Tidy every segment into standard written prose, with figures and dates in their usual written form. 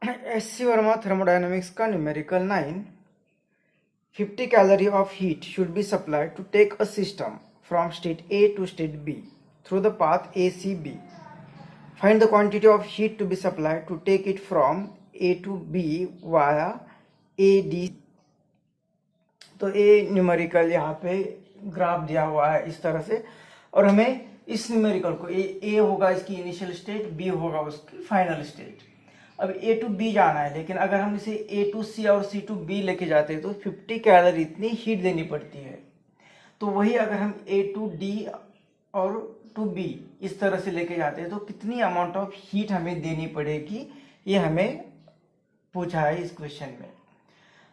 SC. Verma thermodynamics का numerical 9. 50 calorie of heat should be supplied to take a system from state A to state B through the path ACB. Find the quantity of heat to be supplied to take it from A to B via AD. तो ये numerical यहाँ पे graph दिया हुआ है इस तरह से, और हमें इस न्यूमेरिकल को ए होगा इसकी इनिशियल स्टेट, बी होगा उसकी फाइनल स्टेट. अब ए टू बी जाना है, लेकिन अगर हम इसे ए टू सी और सी टू बी लेके जाते हैं तो 50 कैलोरी इतनी हीट देनी पड़ती है. तो वही अगर हम ए टू डी और टू बी इस तरह से लेके जाते हैं तो कितनी अमाउंट ऑफ हीट हमें देनी पड़ेगी, ये हमें पूछा है इस क्वेश्चन में.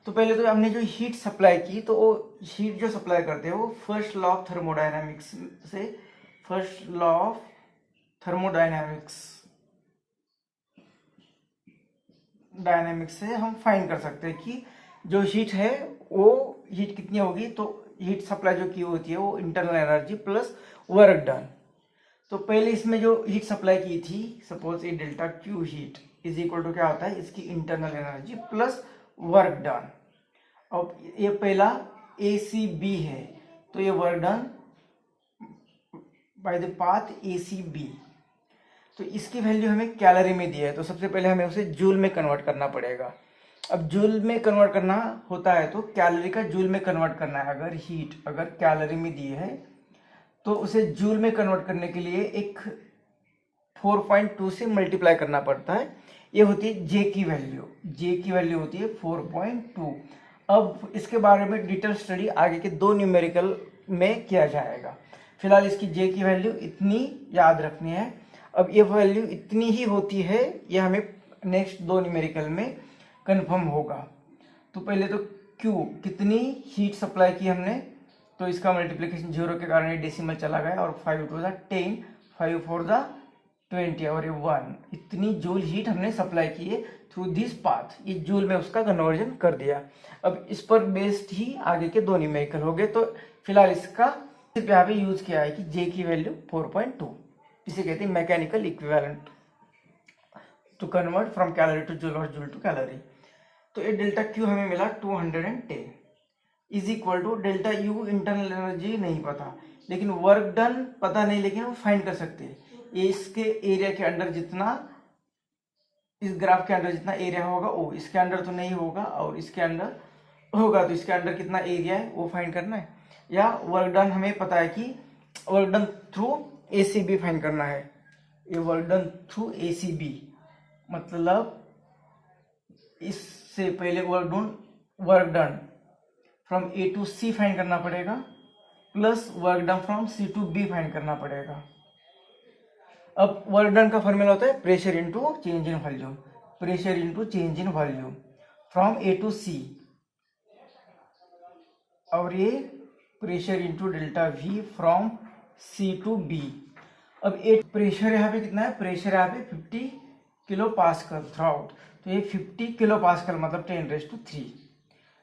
तो पहले तो हमने जो हीट सप्लाई की, तो वो हीट जो सप्लाई करते हैं वो फर्स्ट लॉ ऑफ थर्मोडायनामिक्स से, फर्स्ट लॉ ऑफ थर्मोडायनामिक्स से हम फाइंड कर सकते हैं कि जो हीट है वो हीट कितनी होगी. तो हीट सप्लाई जो की होती है वो internal energy plus work done. तो पहले इसमें जो हीट सप्लाई की थी, सपोज ये delta Q heat is equal to क्या होता है, इसकी internal energy plus work done. अब ये पहला ए सी बी है, तो ये work done by the path A C B. तो इसकी वैल्यू हमें कैलोरी में दी है, तो सबसे पहले हमें उसे जूल में कन्वर्ट करना पड़ेगा. अब जूल में कन्वर्ट करना होता है तो कैलोरी का जूल में कन्वर्ट करना है. अगर हीट अगर कैलोरी में दी है तो उसे जूल में कन्वर्ट करने के लिए एक 4.2 से मल्टीप्लाई करना पड़ता है. ये होती है जे की वैल्यू. जे की वैल्यू होती है 4.2. अब इसके बारे में डिटेल स्टडी आगे के दो न्यूमेरिकल में किया जाएगा. फिलहाल इसकी जे की वैल्यू इतनी याद रखनी है. अब ये वैल्यू इतनी ही होती है, ये हमें नेक्स्ट दो न्यूमेरिकल में कंफर्म होगा. तो पहले तो Q कितनी हीट सप्लाई की हमने, तो इसका मल्टीप्लिकेशन 0 के कारण ये डेसिमल चला गया, और 5 टू द 10, 5 4 द 20 और ये 1, इतनी जूल हीट हमने सप्लाई की है थ्रू दिस पाथ. ये जूल में उसका कन्वर्जन कर दिया. अब इस पर बेस्ड ही आगे के दो न्यूमेरिकल हो गए. तो फिलहाल इसका यहाँ पे यूज किया है कि जे की वैल्यू 4.2. इसे कहते हैं mechanical equivalent to convert from calorie to joule और जूल टू कैलोरी. तो ये डेल्टा क्यू हमें मिला 210 is equal to delta U internal energy नहीं पता, लेकिन वर्क डन पता नहीं, लेकिन वो फाइंड कर सकते हैं. ये इसके एरिया के अंडर जितना, इस ग्राफ के अंदर जितना एरिया होगा वो इसके अंदर तो नहीं होगा, और इसके अंदर होगा, तो इसके अंदर कितना एरिया है वो फाइंड करना है. या वर्क डन हमें पता है कि work done through A C B find करना है. ये work done through A C B मतलब इससे पहले work done from A to C find करना पड़ेगा, plus work done from C to B find करना पड़ेगा. अब वर्क डन का फॉर्मूला होता है pressure into change in volume, pressure into change in volume from A to C, और ये pressure into delta V from C to B. अब एक प्रेशर यहाँ पे कितना है, प्रेशर यहाँ पे 50 किलो पास्कल थ्रू आउट, तो ये 50 किलो पास्कल मतलब 10⁻3.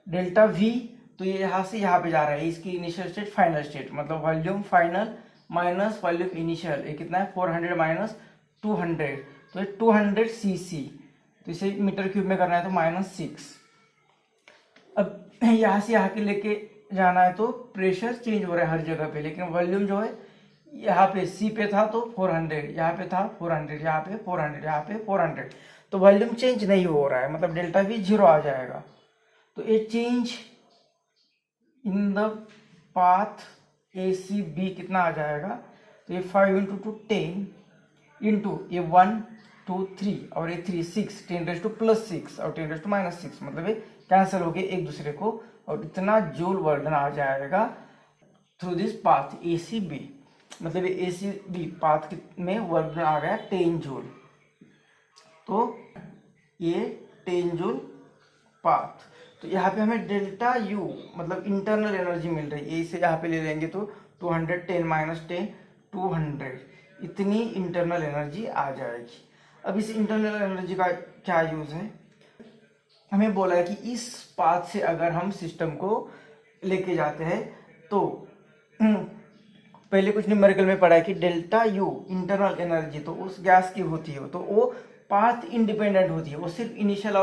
डेल्टा वी तो ये यहाँ से यहाँ पे जा रहा है, इसकी इनिशियल स्टेट फाइनल स्टेट, मतलब volume final minus volume initial, ये कितना है 400 माइनस 200, तो ये 200 सीसी. तो इसे मीटर क्यूब में करना है तो -6. अब यहाँ से यहाँ के लेके जाना है तो प्रेशर चेंज हो रहा है हर जगह पे, लेकिन वॉल्यूम जो है यहाँ पे सी पे था तो 400, यहाँ पे था 400, यहाँ पे 400, यहाँ पे 400, तो वॉल्यूम चेंज नहीं हो रहा है, मतलब डेल्टा वी 0 आ जाएगा. तो ये change in the path A C B कितना आ जाएगा, तो ये 5 इंटू 2 10 इंटू ये 1 2 3 और ये 3 6, 10⁻+6 और 10⁻−6, मतलब ये कैंसिल हो गए एक दूसरे को, और इतना जूल वर्क आ जाएगा through this path A C B. मतलब ये ए सी बी पाथ में वर्क आ गया 10 जूल. तो ये 10 जूल पाथ. तो यहाँ पे हमें डेल्टा यू मतलब इंटरनल एनर्जी मिल रही है, इसे यहाँ पे ले लेंगे तो 210 - 10 200, इतनी इंटरनल एनर्जी आ जाएगी. अब इस इंटरनल एनर्जी का क्या यूज है, हमें बोला है कि इस पाथ से अगर हम सिस्टम को लेके जाते हैं तो पहले कुछ न्यूमेरिकल में पढ़ा है कि डेल्टा यू इंटरनल एनर्जी तो उस गैस की होती है, तो वो पाथ इंडिपेंडेंट होती है, वो सिर्फ इनिशियल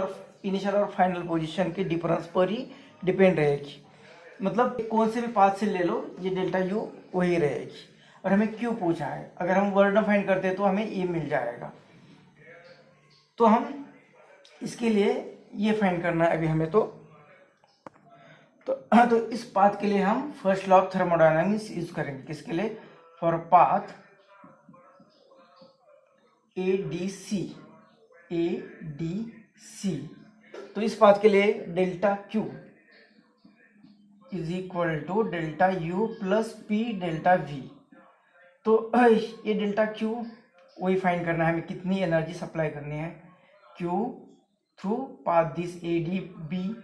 और फाइनल पोजीशन के डिफरेंस पर ही डिपेंड रहेगी। मतलब कौन से भी पाथ से ले लो, ये डेल्टा यू वही रहेगी। और हमें क्यू पूछा है, अगर हम वर्ड फाइंड करते हैं तो हमें ए मिल जाएगा। तो हम इसके लिए ये फाइंड करना है अभी हमें। तो इस पाथ के लिए हम first law of thermodynamics use करेंगे। किसके लिए? For path A D C. तो इस पाथ के लिए delta Q is equal to delta U plus P delta V. तो ये डेल्टा क्यू वही फाइंड करना है हमें, कितनी एनर्जी सप्लाई करनी है Q through path this A D B.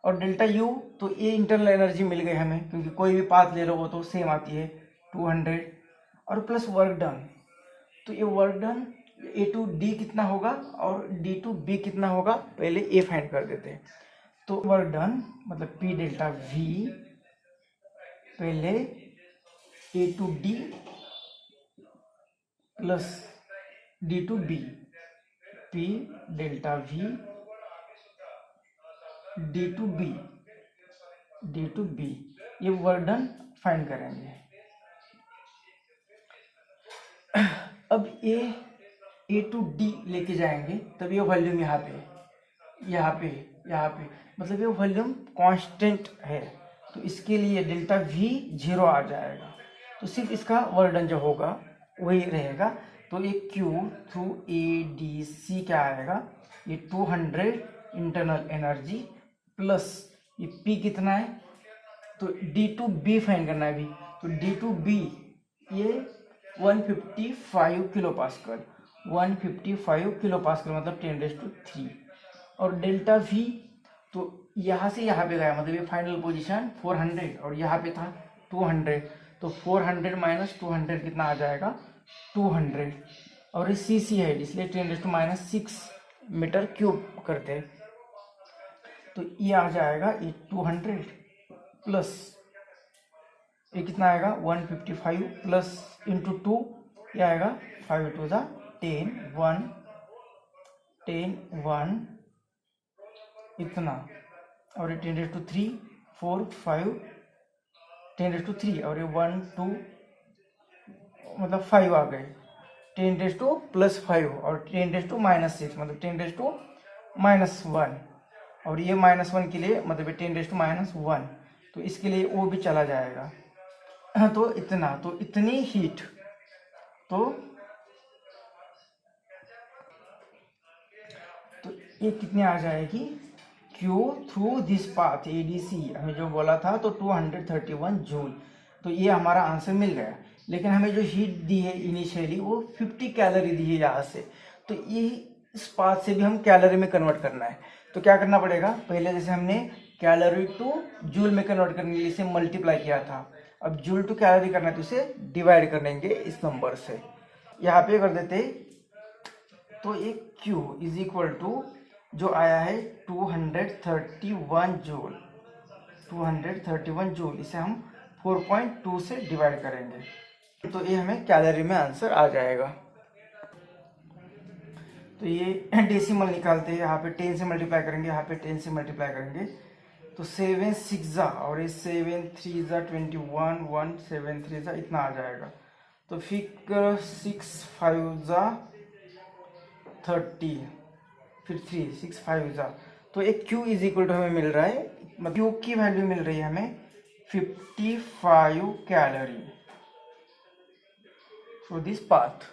और डेल्टा यू तो ये इंटरनल एनर्जी मिल गई हमें, क्योंकि कोई भी पाथ ले लो वो तो सेम आती है 200। और प्लस वर्क डन, तो ये work done A to D कितना होगा और डी टू बी कितना होगा, पहले ए फाइंड कर देते हैं। तो वर्क डन मतलब पी डेल्टा वी, पहले A to D plus D to B, P delta V D to B, ये वर्क डन फाइंड करेंगे। अब ए टू डी लेके जाएंगे तब ये वॉल्यूम यहाँ पे मतलब ये वॉल्यूम कांस्टेंट है, तो इसके लिए डेल्टा वी 0 आ जाएगा। तो सिर्फ इसका वर्क डन जो होगा वही रहेगा। तो ये Q through A D C क्या आएगा, ये 200 इंटरनल एनर्जी प्लस ये पी कितना है, तो डी टू बी फाइंड करना है अभी। तो डी टू बी ये 155 किलो पास्कल, 155 किलो पास्कल मतलब 10⁻³ और डेल्टा वी तो यहाँ से यहाँ पे गया, मतलब ये फाइनल पोजीशन 400 और यहाँ पे था 200, तो 400 माइनस 200 कितना आ जाएगा 200। और ये सी है इसलिए 10⁻⁻6 मीटर क्यूब करते हैं। तो ये आ जाएगा ये 200 प्लस ये कितना आएगा 155 प्लस इंटू 2 ये आएगा 5 टू द 10 1 इतना, और ये 10⁻³ 4 5 10⁻³ और ये 1 2 मतलब 5 आ गए, 10⁻+5 और 10⁻⁻6 मतलब 10⁻⁻1 और ये -1 के लिए मतलब 10⁻⁻1, तो इसके लिए वो भी चला जाएगा। तो इतना, तो इतनी हीट तो ये कितनी आ जाएगी Q through this path ADC हमें जो बोला था तो 231 जूल। तो ये हमारा आंसर मिल गया। लेकिन हमें जो हीट दी है इनिशियली वो 50 कैलोरी दी है यहाँ से, तो ये इस पाथ से भी हम कैलोरी में कन्वर्ट करना है। तो क्या करना पड़ेगा, पहले जैसे हमने कैलोरी टू जूल में कन्वर्ट करने के लिए इसे मल्टीप्लाई किया था, अब जूल टू कैलोरी करना है तो इसे डिवाइड कर लेंगे इस नंबर से, यहाँ पे कर देते। तो एक Q इज इक्वल टू जो आया है 231 जूल, 231 जूल, इसे हम 4.2 से डिवाइड करेंगे तो ये हमें कैलोरी में आंसर आ जाएगा। तो ये डेसिमल निकालते हैं, यहाँ पे 10 से मल्टीप्लाई करेंगे, यहाँ पे 10 से मल्टीप्लाई करेंगे तो 7 6 और ये 7 3 21 1 7 3 इतना आ जाएगा। तो फिर 6 5 30 फिर 3 6 5 तो एक Q इज इक्वल टू हमें मिल रहा है, मतलब Q की वैल्यू मिल रही है हमें 55 कैलोरी फॉर दिस पाथ।